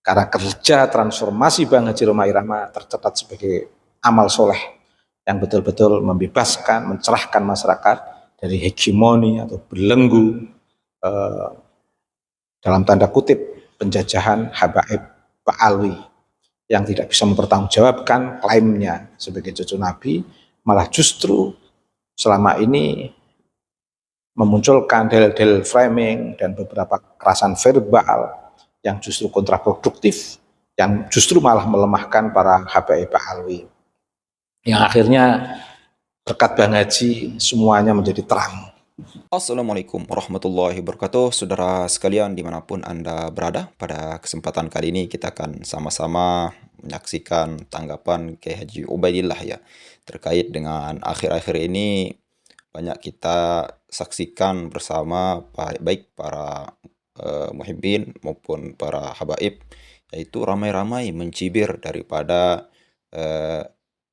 Karena kerja transformasi Bang Haji Roma Irama tercatat sebagai amal soleh yang betul-betul membebaskan, mencerahkan masyarakat dari hegemoni atau belenggu dalam tanda kutip penjajahan habaib Ba'alwi yang tidak bisa mempertanggungjawabkan klaimnya sebagai cucu Nabi, malah justru selama ini memunculkan dalil-dalil framing dan beberapa kekerasan verbal yang justru kontraproduktif, yang justru malah melemahkan para habaib Ba'alwi. Yang akhirnya berkat Bang Haji semuanya menjadi terang. Assalamualaikum warahmatullahi wabarakatuh. Saudara sekalian dimanapun Anda berada, pada kesempatan kali ini kita akan sama-sama menyaksikan tanggapan Kiai Haji Ubaidillah ya, terkait dengan akhir-akhir ini banyak kita saksikan bersama baik para muhibbin maupun para habaib, yaitu ramai-ramai mencibir daripada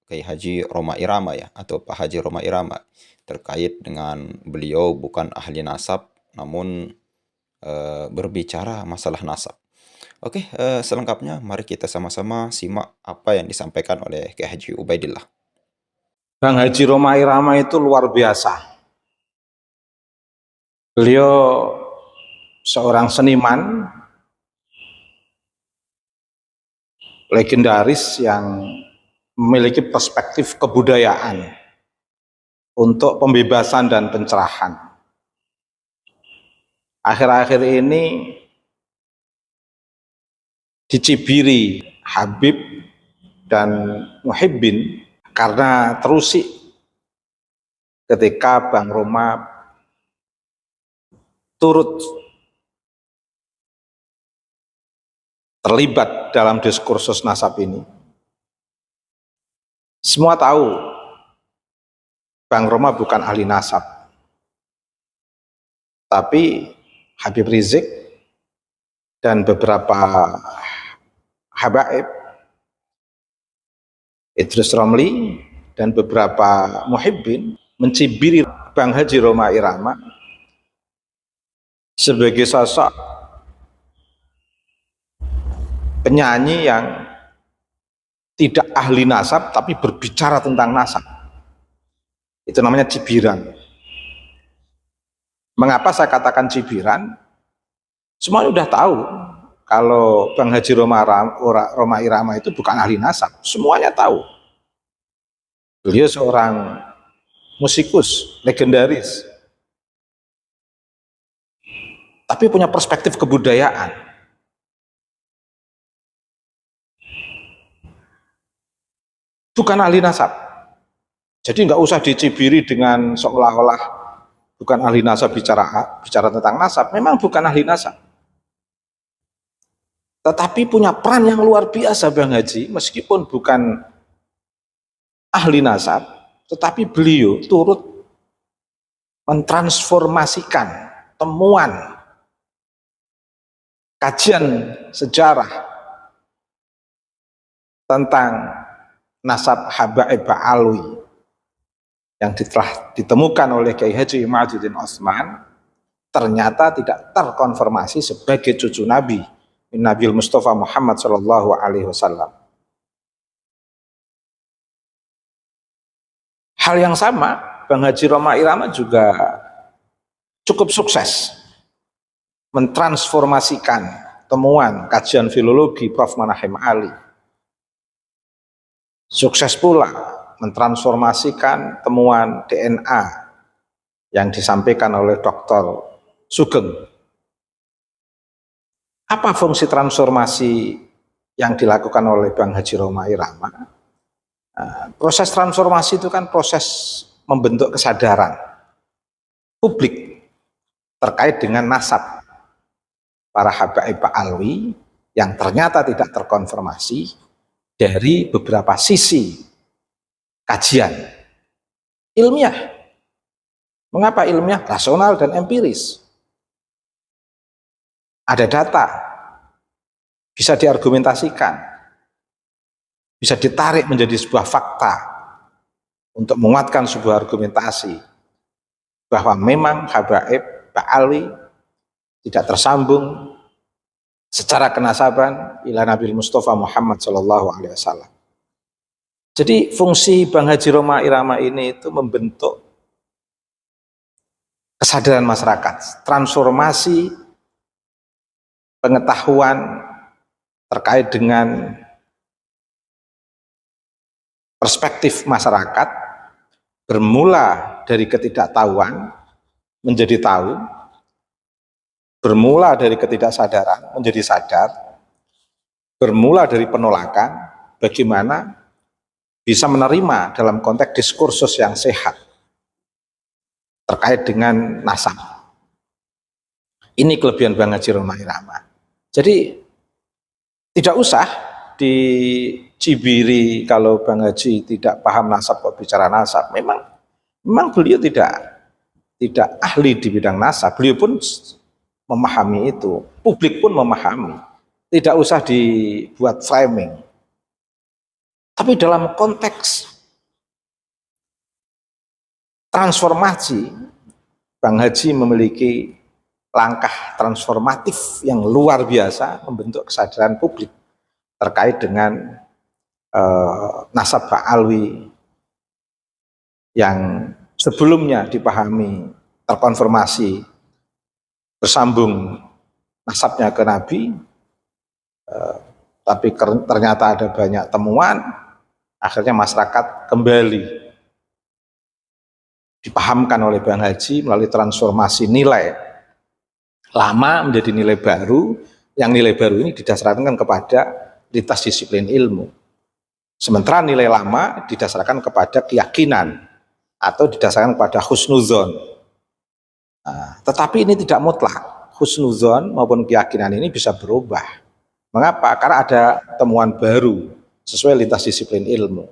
Kiai Haji Roma Irama ya, atau Pak Haji Roma Irama, terkait dengan beliau bukan ahli nasab namun berbicara masalah nasab. Oke, selengkapnya mari kita sama-sama simak apa yang disampaikan oleh Kiai Haji Ubaidillah. Bang Haji Roma Irama itu luar biasa. Beliau seorang seniman legendaris yang memiliki perspektif kebudayaan untuk pembebasan dan pencerahan. Akhir-akhir ini dicibiri Habib dan Muhibbin karena terusik ketika Bang Roma turut terlibat dalam diskursus nasab ini. Semua tahu Bang Roma bukan ahli nasab, tapi Habib Rizik dan beberapa habaib, Idrus Romli dan beberapa muhibbin mencibiri Bang Haji Roma Irama sebagai sosok penyanyi yang tidak ahli nasab tapi berbicara tentang nasab. Itu namanya cibiran. Mengapa saya katakan cibiran? Semuanya udah tahu kalau Bang Haji Roma Irama itu bukan ahli nasab. Semuanya tahu. Beliau seorang musikus legendaris, tapi punya perspektif kebudayaan. Bukan ahli nasab. Jadi nggak usah dicibiri dengan seolah-olah bukan ahli nasab bicara tentang nasab. Memang bukan ahli nasab. Tetapi punya peran yang luar biasa Bang Haji, meskipun bukan ahli nasab, tetapi beliau turut mentransformasikan temuan kajian sejarah tentang nasab habaib Ba'alwi yang telah ditemukan oleh Kiai Haji Imaduddin Utsman, ternyata tidak terkonfirmasi sebagai cucu Nabi Nabi Mustafa Muhammad Shallallahu Alaihi Wasallam. Hal yang sama, Bang Haji Roma Irama juga cukup sukses mentransformasikan temuan kajian filologi Prof. Manahim Ali. Sukses pula mentransformasikan temuan DNA yang disampaikan oleh Dr. Sugeng. Apa fungsi transformasi yang dilakukan oleh Bang Haji Roma Irama? Proses transformasi itu kan proses membentuk kesadaran publik terkait dengan nasab para habaib Ba'alwi yang ternyata tidak terkonfirmasi dari beberapa sisi kajian ilmiah. Mengapa ilmiah? Rasional dan empiris. Ada data, bisa diargumentasikan, bisa ditarik menjadi sebuah fakta untuk menguatkan sebuah argumentasi bahwa memang habaib Ba'alwi tidak tersambung secara kenasaban ila Nabi Mustafa Muhammad sallallahu alaihi wasallam. Jadi fungsi Bang Haji Roma Irama ini itu membentuk kesadaran masyarakat, transformasi pengetahuan terkait dengan perspektif masyarakat, bermula dari ketidaktahuan menjadi tahu, bermula dari ketidaksadaran menjadi sadar, bermula dari penolakan, bagaimana bisa menerima dalam konteks diskursus yang sehat terkait dengan nasab. Ini kelebihan Bang Haji Roma Irama. Jadi tidak usah dicibiri kalau Bang Haji tidak paham nasab kok bicara nasab. Memang beliau tidak ahli di bidang nasab. Beliau pun memahami itu, publik pun memahami. Tidak usah dibuat framing. Tapi dalam konteks transformasi, Bang Haji memiliki langkah transformatif yang luar biasa membentuk kesadaran publik terkait dengan nasab Ba'alwi yang sebelumnya dipahami terkonfirmasi bersambung nasabnya ke Nabi, tapi ternyata ada banyak temuan, akhirnya masyarakat kembali dipahamkan oleh Bang Haji melalui transformasi nilai lama menjadi nilai baru, yang nilai baru ini didasarkan kepada lintas disiplin ilmu. Sementara nilai lama didasarkan kepada keyakinan atau didasarkan kepada husnuzon. Tetapi ini tidak mutlak. Husnuzon maupun keyakinan ini bisa berubah. Mengapa? Karena ada temuan baru sesuai lintas disiplin ilmu.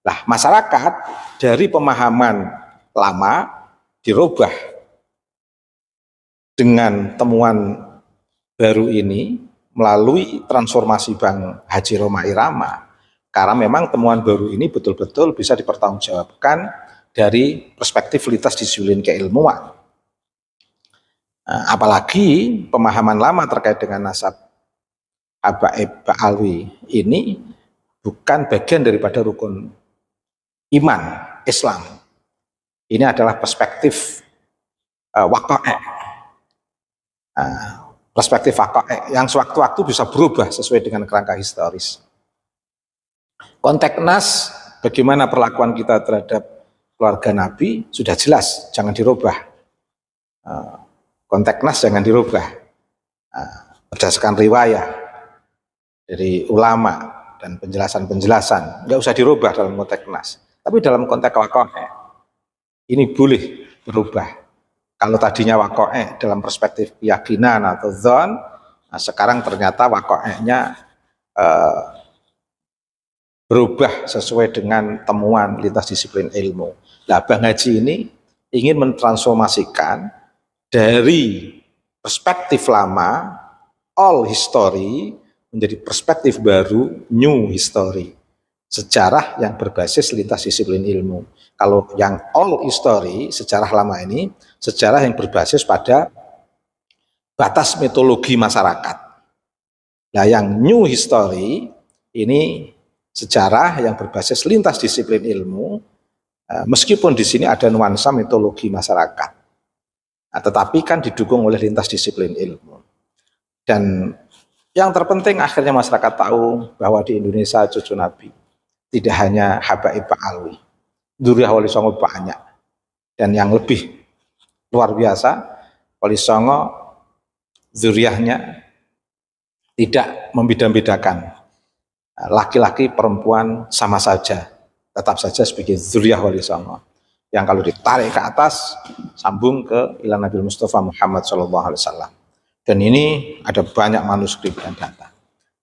Nah, masyarakat dari pemahaman lama dirubah dengan temuan baru ini melalui transformasi Bang Haji Roma Irama. Karena memang temuan baru ini betul-betul bisa dipertanggungjawabkan dari perspektif lintas disiplin keilmuan. Apalagi pemahaman lama terkait dengan nasab Habaib Ba'alwi ini bukan bagian daripada rukun iman Islam. Ini adalah perspektif waqa'i'. Perspektif waqa'i' yang sewaktu-waktu bisa berubah sesuai dengan kerangka historis. Konteks nas, bagaimana perlakuan kita terhadap keluarga Nabi sudah jelas, jangan dirubah. Konteks nas jangan dirubah. Berdasarkan riwayah dari ulama dan penjelasan-penjelasan, nggak usah dirubah dalam konteks nas. Tapi dalam konteks waqa'i' ini boleh berubah. Kalau tadinya waqa'i' dalam perspektif keyakinan atau dzan, nah sekarang ternyata waqa'i'nya berubah sesuai dengan temuan lintas disiplin ilmu. Nah, Bang Haji ini ingin mentransformasikan dari perspektif lama, old history, menjadi perspektif baru, new history. Sejarah yang berbasis lintas disiplin ilmu. Kalau yang old history, sejarah lama ini, sejarah yang berbasis pada batas mitologi masyarakat. Nah, yang new history, ini sejarah yang berbasis lintas disiplin ilmu, meskipun di sini ada nuansa mitologi masyarakat, tetapi kan didukung oleh lintas disiplin ilmu. Dan yang terpenting akhirnya masyarakat tahu bahwa di Indonesia cucu Nabi tidak hanya Habaib Ba'alwi, Dzurriyyah Wali Songo banyak. Dan yang lebih luar biasa, Wali Songo dzurriyyahnya tidak membeda-bedakan. Laki-laki perempuan sama saja, tetap saja sebagai dzurriyyah Wali Songo. Yang kalau ditarik ke atas, sambung ke ila Nabi Mustafa Muhammad SAW. Dan ini ada banyak manuskrip dan data.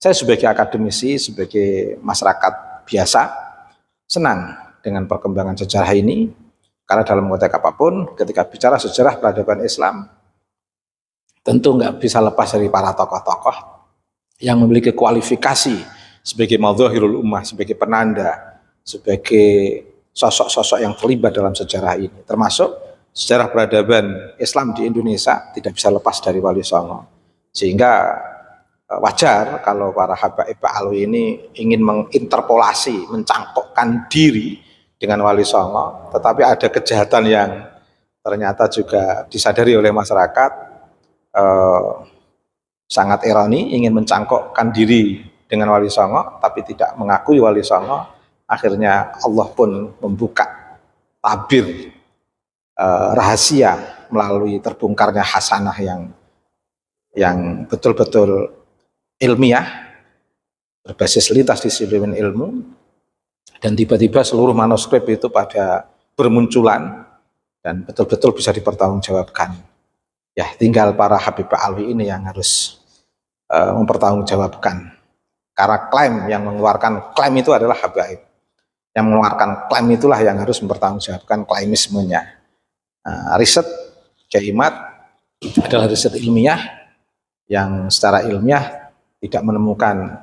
Saya sebagai akademisi, sebagai masyarakat biasa, senang dengan perkembangan sejarah ini, karena dalam konteks apapun, ketika bicara sejarah peradaban Islam, tentu nggak bisa lepas dari para tokoh-tokoh yang memiliki kualifikasi sebagai madzahirul ummah, sebagai penanda, sebagai sosok-sosok yang terlibat dalam sejarah ini, termasuk sejarah peradaban Islam di Indonesia tidak bisa lepas dari Wali Songo. Sehingga wajar kalau para habaib Ba'alwi ini ingin menginterpolasi, mencangkokkan diri dengan Wali Songo, tetapi ada kejahatan yang ternyata juga disadari oleh masyarakat, sangat ironi, ingin mencangkokkan diri dengan Wali Songo tapi tidak mengakui Wali Songo. Akhirnya Allah pun membuka tabir rahasia melalui terbongkarnya hasanah yang betul-betul ilmiah, berbasis lintas disiplin ilmu, dan tiba-tiba seluruh manuskrip itu pada bermunculan dan betul-betul bisa dipertanggungjawabkan. Ya, tinggal para Habib Ba'alwi ini yang harus mempertanggungjawabkan. Karena yang mengeluarkan klaim itu adalah habaib. Yang mengeluarkan klaim itulah yang harus mempertanggungjawabkan klaimismenya. Riset Kiai Imad adalah riset ilmiah yang secara ilmiah tidak menemukan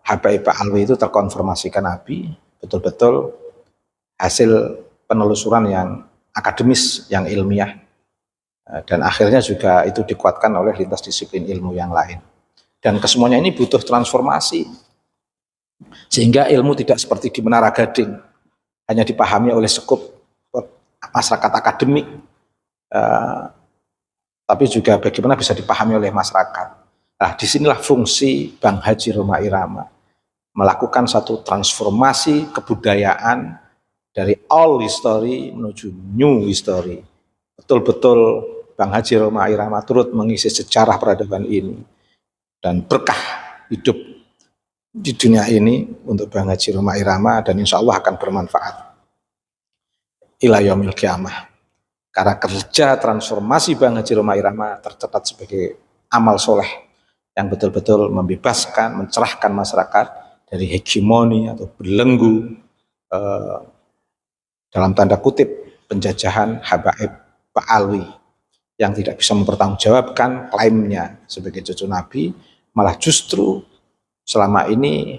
habaib Ba'alwi itu terkonfirmasi ke Nabi, betul-betul hasil penelusuran yang akademis, yang ilmiah, dan akhirnya juga itu dikuatkan oleh lintas disiplin ilmu yang lain. Dan kesemuanya ini butuh transformasi, sehingga ilmu tidak seperti di Menara Gading, hanya dipahami oleh sekup masyarakat akademik, tapi juga bagaimana bisa dipahami oleh masyarakat. Nah, disinilah fungsi Bang Haji Rhoma Irama, melakukan satu transformasi kebudayaan dari old history menuju new history. Betul-betul Bang Haji Rhoma Irama turut mengisi sejarah peradaban ini, dan berkah hidup di dunia ini untuk Bang Haji Rhoma Irama, dan insya Allah akan bermanfaat ila yaumil qiyamah. Karena kerja transformasi Bang Haji Rhoma Irama tercatat sebagai amal soleh yang betul-betul membebaskan, mencerahkan masyarakat dari hegemoni atau belenggu dalam tanda kutip penjajahan habaib Ba'alwi yang tidak bisa mempertanggungjawabkan klaimnya sebagai cucu Nabi, malah justru selama ini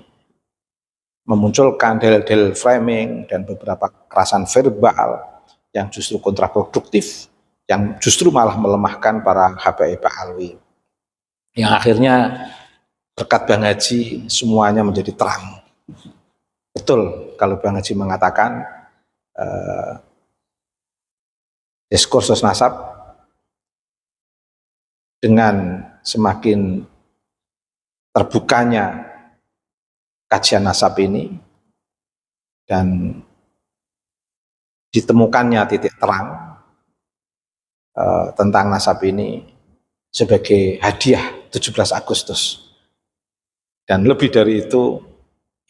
memunculkan dalil-dalil framing dan beberapa kekerasan verbal yang justru kontraproduktif, yang justru malah melemahkan para habaib Ba'alwi. Yang akhirnya berkat Bang Haji semuanya menjadi terang. Betul kalau Bang Haji mengatakan diskursus nasab dengan semakin terbukanya kajian nasab ini dan ditemukannya titik terang tentang nasab ini sebagai hadiah 17 Agustus. Dan lebih dari itu,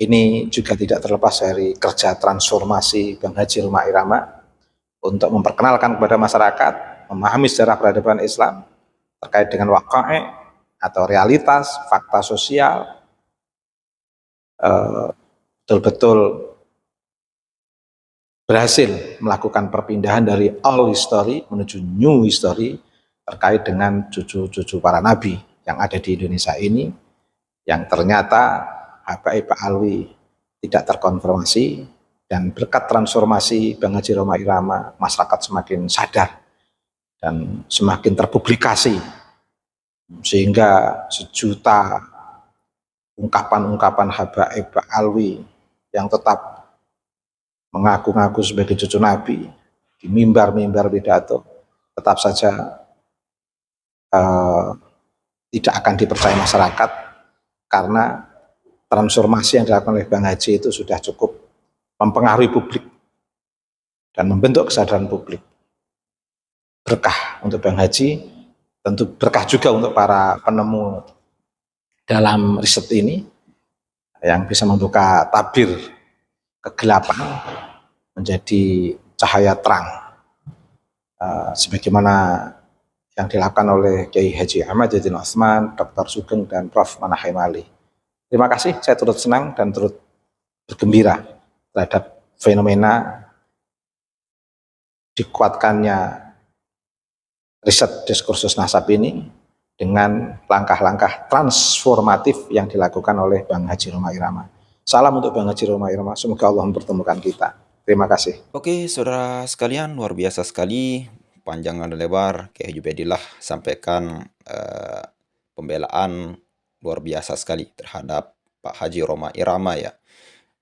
ini juga tidak terlepas dari kerja transformasi Bang Haji Rhoma Irama untuk memperkenalkan kepada masyarakat, memahami sejarah peradaban Islam terkait dengan waqa'i atau realitas, fakta sosial, betul-betul berhasil melakukan perpindahan dari old history menuju new history terkait dengan cucu-cucu para nabi yang ada di Indonesia ini, yang ternyata habaib Ba'alwi tidak terkonfirmasi. Dan berkat transformasi Bang Haji Rhoma Irama, masyarakat semakin sadar dan semakin terpublikasi, sehingga sejuta ungkapan-ungkapan habaib Ba'alwi yang tetap mengaku-ngaku sebagai cucu Nabi di mimbar-mimbar pidato tetap saja tidak akan dipercaya masyarakat, karena transformasi yang dilakukan oleh Bang Haji itu sudah cukup mempengaruhi publik dan membentuk kesadaran publik. Berkah untuk Bang Haji, tentu berkah juga untuk para penemu dalam riset ini yang bisa membuka tabir kegelapan menjadi cahaya terang, sebagaimana yang dilakukan oleh Kiai Haji Ahmad Yadin Utsman, Dr. Sugeng, dan Prof. Manahem Ali. Terima kasih, saya turut senang dan turut bergembira terhadap fenomena dikuatkannya riset diskursus nasab ini dengan langkah-langkah transformatif yang dilakukan oleh Bang Haji Rhoma Irama. Salam untuk Bang Haji Rhoma Irama, semoga Allah mempertemukan kita. Terima kasih. Oke, saudara sekalian, luar biasa sekali panjang dan lebar Kiai Haji Ubaidillah sampaikan pembelaan luar biasa sekali terhadap Pak Haji Rhoma Irama ya,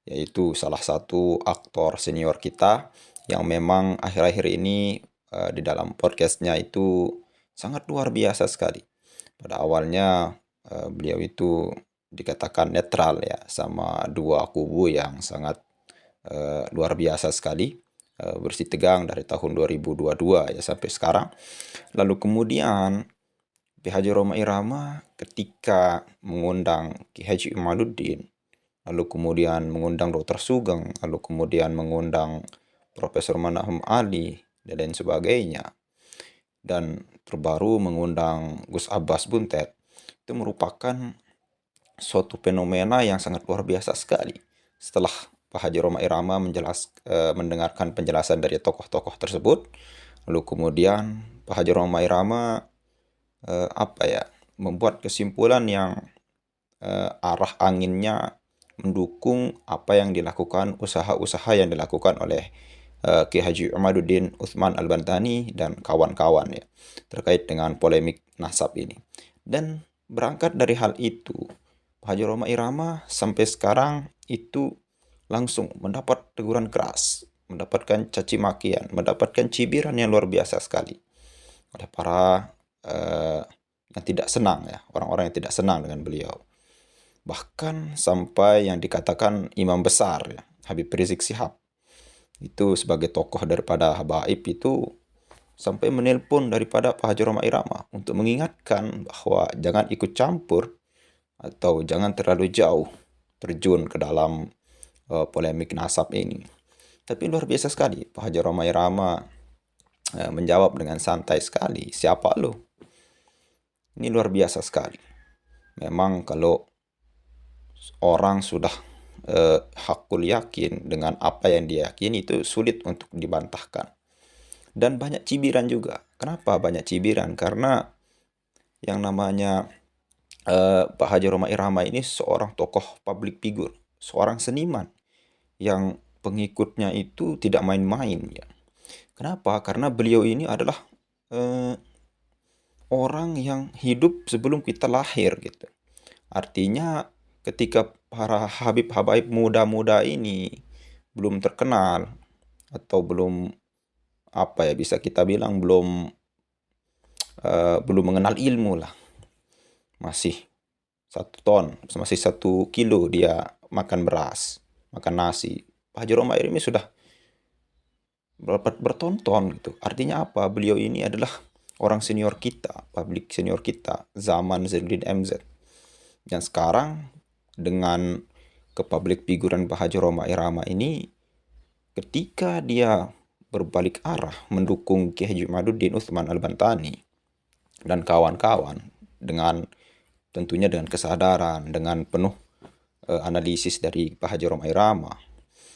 yaitu salah satu aktor senior kita yang memang akhir-akhir ini di dalam podcastnya itu sangat luar biasa sekali. Pada awalnya beliau itu dikatakan netral ya sama dua kubu yang sangat luar biasa sekali, bersih tegang dari tahun 2022 ya sampai sekarang. Lalu kemudian Ki Haji Rhoma Irama ketika mengundang Ki Haji Imaduddin, lalu kemudian mengundang Dr. Sugeng, lalu kemudian mengundang Profesor Manahum Ali, dan lain sebagainya, dan terbaru mengundang Gus Abbas Buntet, itu merupakan suatu fenomena yang sangat luar biasa sekali. Setelah Pak Haji Rhoma Irama mendengarkan penjelasan dari tokoh-tokoh tersebut, lalu kemudian Pak Haji Rhoma Irama membuat kesimpulan yang arah anginnya mendukung apa yang dilakukan, usaha-usaha yang dilakukan oleh Ki Haji Imaduddin Utsman Al-Bantani dan kawan-kawan ya terkait dengan polemik nasab ini. Dan berangkat dari hal itu, Pak Haji Rhoma Irama sampai sekarang itu langsung mendapat teguran keras, mendapatkan caci makian, mendapatkan cibiran yang luar biasa sekali oleh para yang tidak senang ya, orang-orang yang tidak senang dengan beliau. Bahkan sampai yang dikatakan imam besar ya, Habib Rizik Syihab itu sebagai tokoh daripada Habaib itu sampai menelpon daripada Pak Haji Rhoma Irama untuk mengingatkan bahwa jangan ikut campur atau jangan terlalu jauh terjun ke dalam polemik nasab ini. Tapi luar biasa sekali Pak Haji Rhoma Irama menjawab dengan santai sekali, siapa lo? Ini luar biasa sekali. Memang kalau orang sudah hakul yakin dengan apa yang dia yakini itu sulit untuk dibantahkan. Dan banyak cibiran juga. Kenapa banyak cibiran? Karena yang namanya Pak Haji Rhoma Irama ini seorang tokoh public figure, seorang seniman yang pengikutnya itu tidak main-main ya. Kenapa? Karena beliau ini adalah orang yang hidup sebelum kita lahir gitu. Artinya ketika para Habib-Habaib muda-muda ini belum terkenal atau belum bisa kita bilang belum mengenal ilmu lah, masih 1 ton, masih 1 kilo dia makan beras, makan nasi. Pak Haji Rhoma ini sudah bertonton gitu. Artinya apa? Beliau ini adalah orang senior kita, publik senior kita zaman Zainuddin MZ. Dan sekarang dengan kepublik figuran Pak Haji Rhoma Irama ini, ketika dia berbalik arah mendukung Ki Haji Imaduddin Utsman Al-Bantani dan kawan-kawan dengan tentunya dengan kesadaran, dengan penuh analisis dari Pak Haji Rhoma Irama,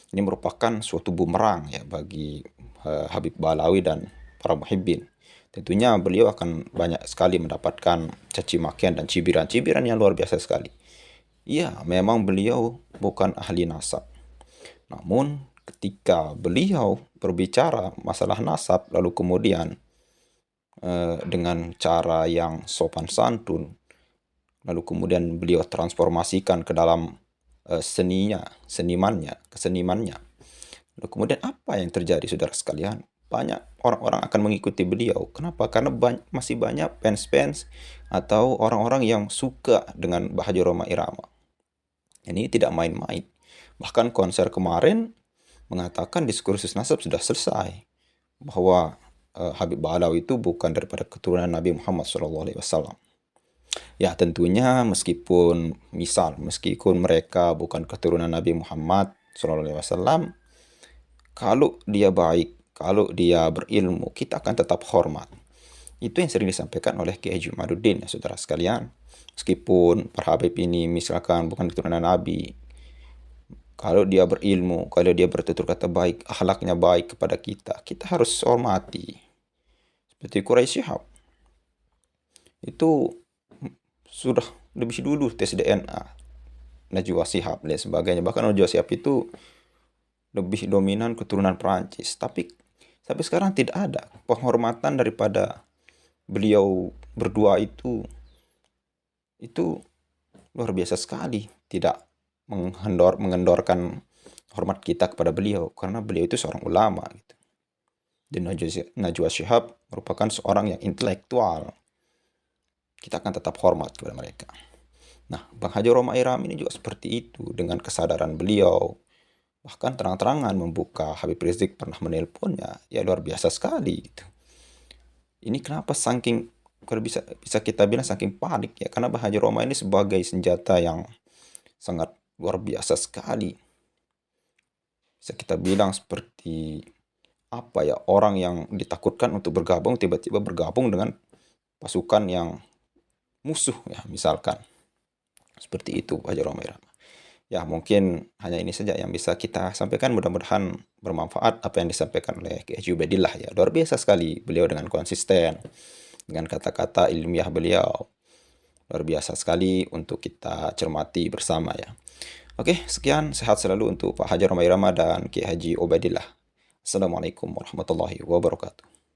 ini merupakan suatu bumerang ya bagi Habib Balawi dan para muhibbin. Tentunya beliau akan banyak sekali mendapatkan caci makian dan cibiran-cibiran yang luar biasa sekali. Ya, memang beliau bukan ahli nasab. Namun ketika beliau berbicara masalah nasab, lalu kemudian dengan cara yang sopan santun, lalu kemudian beliau transformasikan ke dalam kesenimannya. Lalu kemudian apa yang terjadi saudara sekalian? Banyak orang-orang akan mengikuti beliau. Kenapa? Karena masih banyak fans-fans atau orang-orang yang suka dengan Pak Haji Rhoma Irama. Ini tidak main-main. Bahkan konser kemarin mengatakan diskursus nasab sudah selesai, bahwa Habib Balawi itu bukan daripada keturunan Nabi Muhammad SAW. Ya tentunya meskipun mereka bukan keturunan Nabi Muhammad SAW, kalau dia baik, kalau dia berilmu, kita akan tetap hormat. Itu yang sering disampaikan oleh Ki Haji Imaduddin ya saudara sekalian. Meskipun para Habib ini misalkan bukan keturunan Nabi, kalau dia berilmu, kalau dia bertutur kata baik, akhlaknya baik kepada kita, kita harus hormati. Seperti Quraisy Shihab, itu sudah lebih dulu tes DNA Najwa Shihab dan sebagainya. Bahkan Najwa Shihab itu lebih dominan keturunan Perancis. Tapi sampai sekarang tidak ada penghormatan daripada beliau berdua itu luar biasa sekali tidak mengendorkan hormat kita kepada beliau, karena beliau itu seorang ulama gitu. Dan Najwa Shihab merupakan seorang yang intelektual. Kita akan tetap hormat kepada mereka. Nah, Bang Haji Roma Irama ini juga seperti itu, dengan kesadaran beliau. Bahkan terang-terangan membuka Habib Rizik pernah menelponnya, ya luar biasa sekali gitu. Ini kenapa saking, kalau bisa kita bilang saking panik ya, karena Bang Haji Roma ini sebagai senjata yang sangat luar biasa sekali. Bisa kita bilang seperti apa ya, orang yang ditakutkan untuk bergabung tiba-tiba bergabung dengan pasukan yang musuh ya, misalkan. Seperti itu Pak Haji Roma Irama. Ya, mungkin hanya ini saja yang bisa kita sampaikan. Mudah-mudahan bermanfaat apa yang disampaikan oleh Kiai Haji Ubaidillah ya. Luar biasa sekali beliau dengan konsisten, dengan kata-kata ilmiah beliau. Luar biasa sekali untuk kita cermati bersama ya. Oke, sekian, sehat selalu untuk Pak Haji Roma Irama dan Kiai Haji Ubaidillah. Assalamualaikum warahmatullahi wabarakatuh.